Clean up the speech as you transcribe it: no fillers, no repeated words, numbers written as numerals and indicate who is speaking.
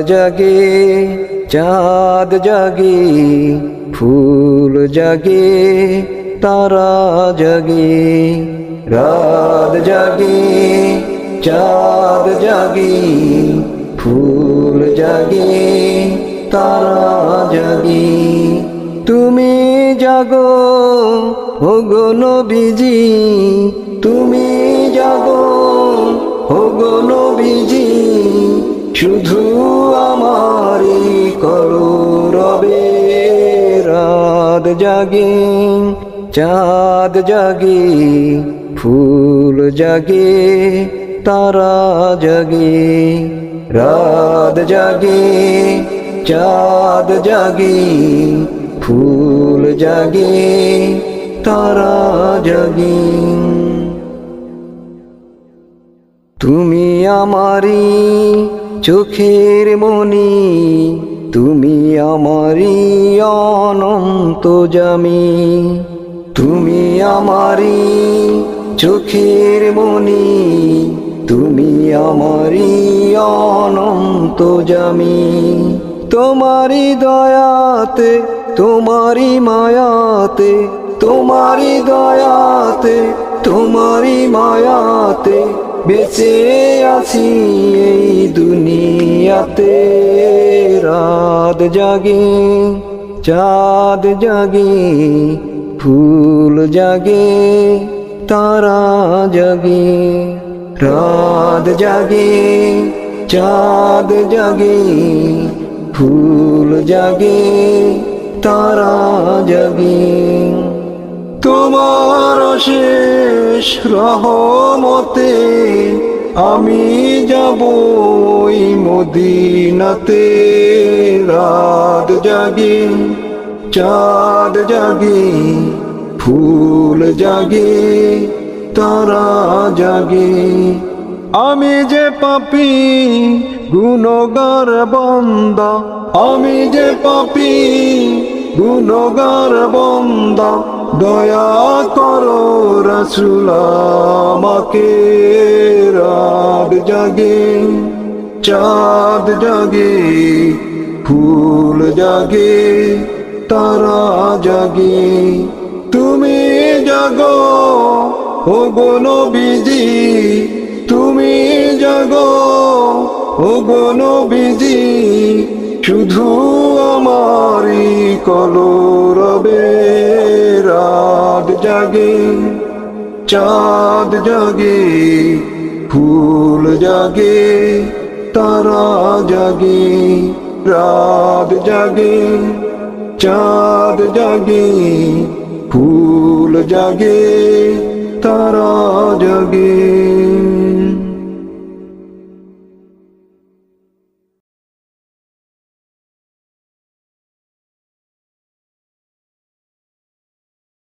Speaker 1: জাগে চাঁদ জাগে ফুল জাগে তারা জাগে রাত জাগে চাঁদ জাগে ফুল জাগে তারা জাগে তুমি জাগো ওগো নবীজি তুমি জাগো ওগো নবীজি শুধু আমারই করো রবে রাত জাগে চাঁদ জাগে ফুল জাগে তারা জাগে রাত জাগে চাঁদ জাগে ফুল জাগে তারা জাগে তুমি আমারি চোখের মনি তুমি আমারি অনন্ত জামি তুমি আমারি চোখের মনি তুমি আমারি অনন্ত জামি তোমারি দয়াতে তোমারি মায়াতে তোমারি দয়াতে তোমারি মায়াতে বেঁচে আছি এই দুনিয়াতে রাত জাগে চাঁদ জাগে ফুল জাগে তারা জাগে রাত জাগে চাঁদ জাগে ফুল জাগে তারা জাগে তোমার শেষ রহমতে আমি যাব ওই মদিনাতে রাত জাগে চাঁদ জাগে ফুল জাগে তারা জাগে আমি যে পাপী গুনাহগার বান্দা আমি যে পাপী গুনাহগার বান্দা দয়া করো রাসূল আমাকে রাত জাগে চাঁদ জাগে ফুল জাগে তারা জাগে তুমি জাগো ওগো নবীজি তুমি জাগো ওগো নবীজি শুধু আমারই কলো রবে রাত জাগে চাঁদ জাগে ফুল জাগে তারা জাগে রাত জাগে চাঁদ জাগে ফুল জাগে তারা জাগে।